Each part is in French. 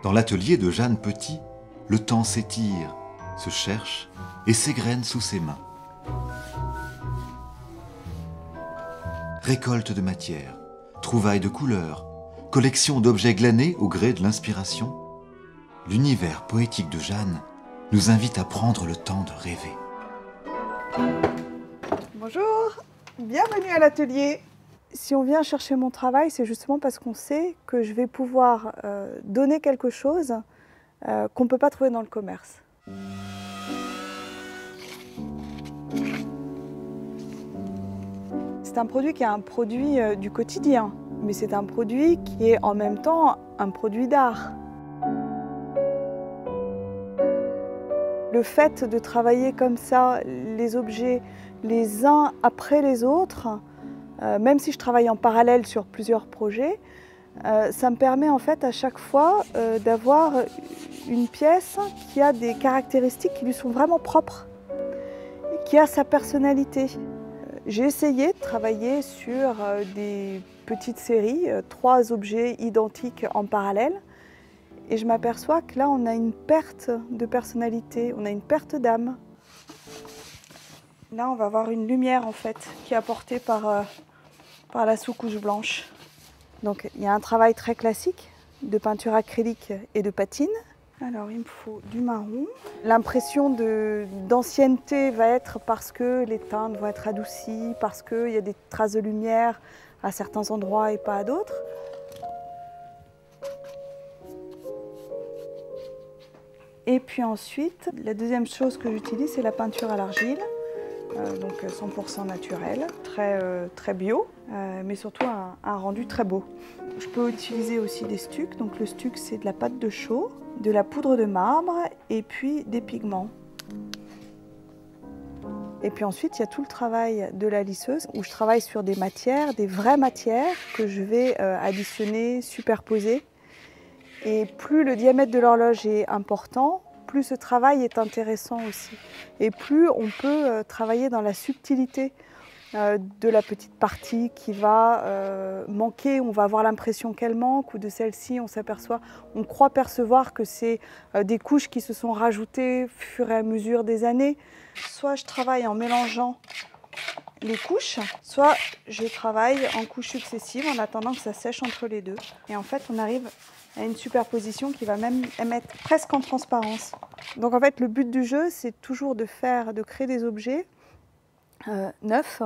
Dans l'atelier de Jeanne Petit, le temps s'étire, se cherche et s'égrène sous ses mains. Récolte de matière, trouvailles de couleurs, collection d'objets glanés au gré de l'inspiration, l'univers poétique de Jeanne nous invite à prendre le temps de rêver. Bonjour, bienvenue à l'atelier. Si on vient chercher mon travail, c'est justement parce qu'on sait que je vais pouvoir donner quelque chose qu'on ne peut pas trouver dans le commerce. C'est un produit qui est un produit du quotidien, mais c'est un produit qui est en même temps un produit d'art. Le fait de travailler comme ça, les objets les uns après les autres, même si je travaille en parallèle sur plusieurs projets, ça me permet en fait à chaque fois d'avoir une pièce qui a des caractéristiques qui lui sont vraiment propres, qui a sa personnalité. J'ai essayé de travailler sur des petites séries, 3 objets identiques en parallèle, et je m'aperçois que là on a une perte de personnalité, on a une perte d'âme. Là on va avoir une lumière en fait qui est apportée par la sous-couche blanche. Donc il y a un travail très classique de peinture acrylique et de patine. Alors il me faut du marron. L'impression d'ancienneté va être parce que les teintes vont être adoucies, parce qu'il y a des traces de lumière à certains endroits et pas à d'autres. Et puis ensuite, la deuxième chose que j'utilise, c'est la peinture à l'argile. Donc 100% naturel, très bio, mais surtout un rendu très beau. Je peux utiliser aussi des stucs. Donc le stuc, c'est de la pâte de chaux, de la poudre de marbre et puis des pigments. Et puis ensuite, il y a tout le travail de la lisseuse où je travaille sur des matières, des vraies matières que je vais additionner, superposer. Et plus le diamètre de l'horloge est important, plus ce travail est intéressant aussi. Et plus on peut travailler dans la subtilité de la petite partie qui va manquer, on va avoir l'impression qu'elle manque, ou de celle-ci, on croit percevoir que c'est des couches qui se sont rajoutées au fur et à mesure des années. Soit je travaille en mélangeant les couches, soit je travaille en couches successives en attendant que ça sèche entre les deux. Et en fait, on arrive à une superposition qui va même être presque en transparence. Donc en fait, le but du jeu, c'est toujours de créer des objets neufs,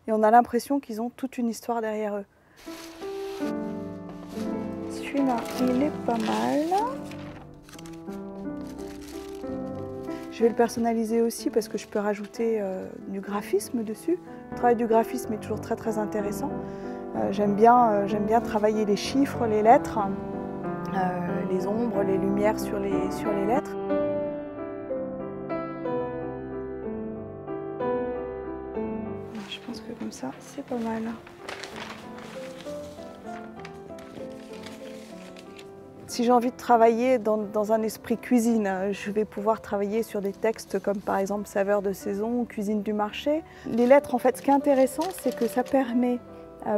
et on a l'impression qu'ils ont toute une histoire derrière eux. Celui-là, il est pas mal. Je vais le personnaliser aussi parce que je peux rajouter du graphisme dessus. Le travail du graphisme est toujours très intéressant. J'aime bien travailler les chiffres, les lettres, les ombres, les lumières sur les lettres. Je pense que comme ça, c'est pas mal. Si j'ai envie de travailler dans un esprit cuisine, je vais pouvoir travailler sur des textes comme par exemple Saveurs de saison ou Cuisine du marché. Les lettres, en fait, ce qui est intéressant, c'est que ça permet,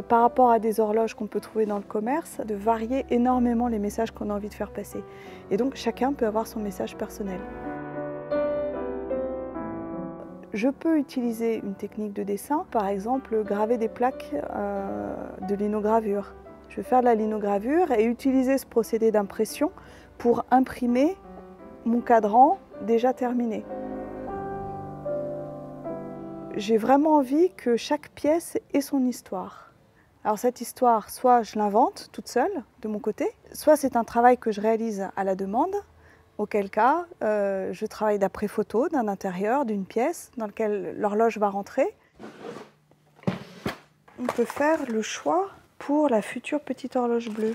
par rapport à des horloges qu'on peut trouver dans le commerce, de varier énormément les messages qu'on a envie de faire passer. Et donc chacun peut avoir son message personnel. Je peux utiliser une technique de dessin, par exemple graver des plaques de linogravure. Je vais faire de la linogravure et utiliser ce procédé d'impression pour imprimer mon cadran déjà terminé. J'ai vraiment envie que chaque pièce ait son histoire. Alors cette histoire, soit je l'invente toute seule, de mon côté, soit c'est un travail que je réalise à la demande, auquel cas je travaille d'après photo d'un intérieur, d'une pièce dans laquelle l'horloge va rentrer. On peut faire le choix pour la future petite horloge bleue.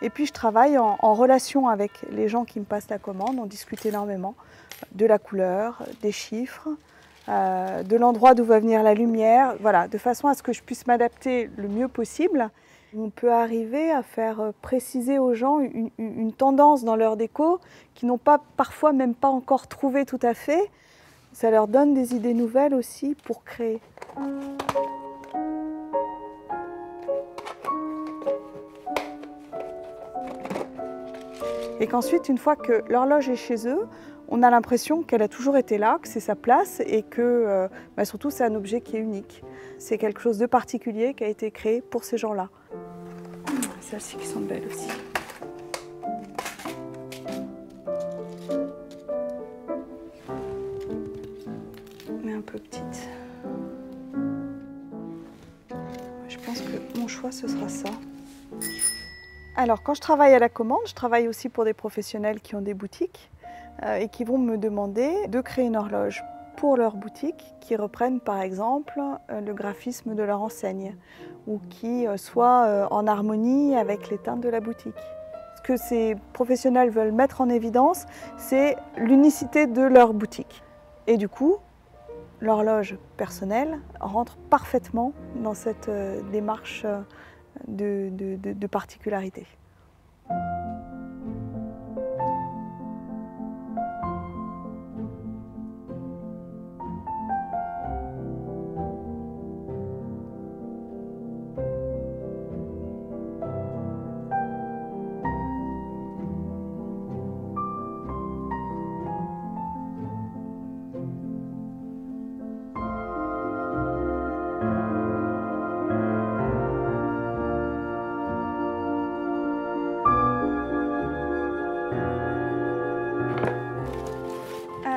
Et puis je travaille en relation avec les gens qui me passent la commande, on discute énormément de la couleur, des chiffres, de l'endroit d'où va venir la lumière, voilà, de façon à ce que je puisse m'adapter le mieux possible. On peut arriver à faire préciser aux gens une tendance dans leur déco qu'ils n'ont pas, parfois même pas encore trouvé tout à fait. Ça leur donne des idées nouvelles aussi pour créer. Et qu'ensuite, une fois que l'horloge est chez eux, on a l'impression qu'elle a toujours été là, que c'est sa place et que surtout c'est un objet qui est unique. C'est quelque chose de particulier qui a été créé pour ces gens-là. Celles-ci qui sont belles aussi. Mais un peu petite. Je pense que mon choix ce sera ça. Alors quand je travaille à la commande, je travaille aussi pour des professionnels qui ont des boutiques et qui vont me demander de créer une horloge pour leur boutique qui reprenne par exemple le graphisme de leur enseigne ou qui soit en harmonie avec les teintes de la boutique. Ce que ces professionnels veulent mettre en évidence, c'est l'unicité de leur boutique. Et du coup, l'horloge personnelle rentre parfaitement dans cette démarche de particularité.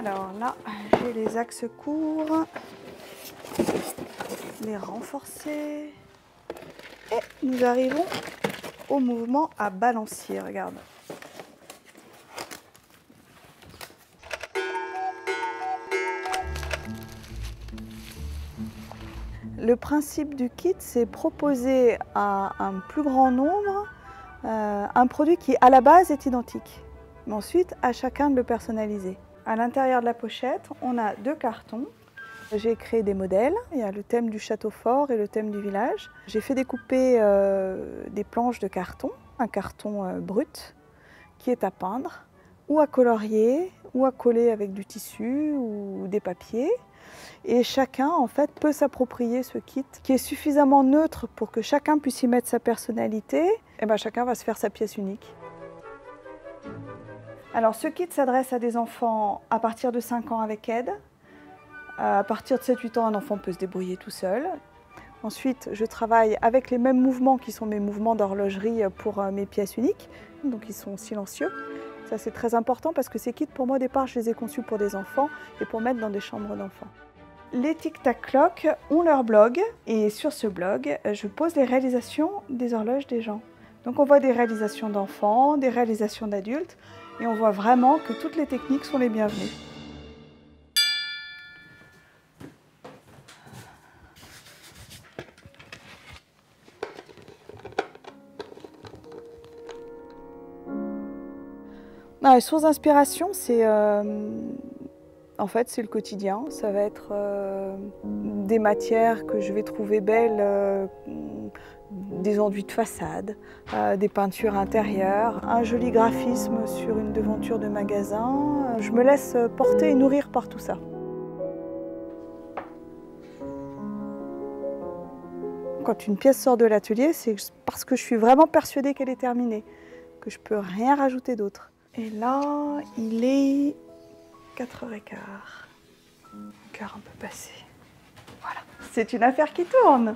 Alors là, j'ai les axes courts, les renforcer. Et nous arrivons au mouvement à balancier, regarde. Le principe du kit, c'est proposer à un plus grand nombre un produit qui, à la base, est identique. Mais ensuite, à chacun de le personnaliser. À l'intérieur de la pochette, on a 2 cartons. J'ai créé des modèles. Il y a le thème du château fort et le thème du village. J'ai fait découper des planches de carton, un carton brut qui est à peindre, ou à colorier, ou à coller avec du tissu ou des papiers. Et chacun en fait peut s'approprier ce kit qui est suffisamment neutre pour que chacun puisse y mettre sa personnalité. Et bien chacun va se faire sa pièce unique. Alors ce kit s'adresse à des enfants à partir de 5 ans avec aide. À partir de 7-8 ans, un enfant peut se débrouiller tout seul. Ensuite, je travaille avec les mêmes mouvements qui sont mes mouvements d'horlogerie pour mes pièces uniques. Donc ils sont silencieux. Ça c'est très important parce que ces kits, pour moi au départ, je les ai conçus pour des enfants et pour mettre dans des chambres d'enfants. Les Tic Tac Clock ont leur blog et sur ce blog, je pose les réalisations des horloges des gens. Donc on voit des réalisations d'enfants, des réalisations d'adultes et on voit vraiment que toutes les techniques sont les bienvenues. Les sources d'inspiration, c'est en fait, c'est le quotidien. Ça va être des matières que je vais trouver belles, des enduits de façade, des peintures intérieures, un joli graphisme sur une devanture de magasin. Je me laisse porter et nourrir par tout ça. Quand une pièce sort de l'atelier, c'est parce que je suis vraiment persuadée qu'elle est terminée, que je ne peux rien rajouter d'autre. Et là, il est 4h15. Car un peu passé. Voilà, c'est une affaire qui tourne.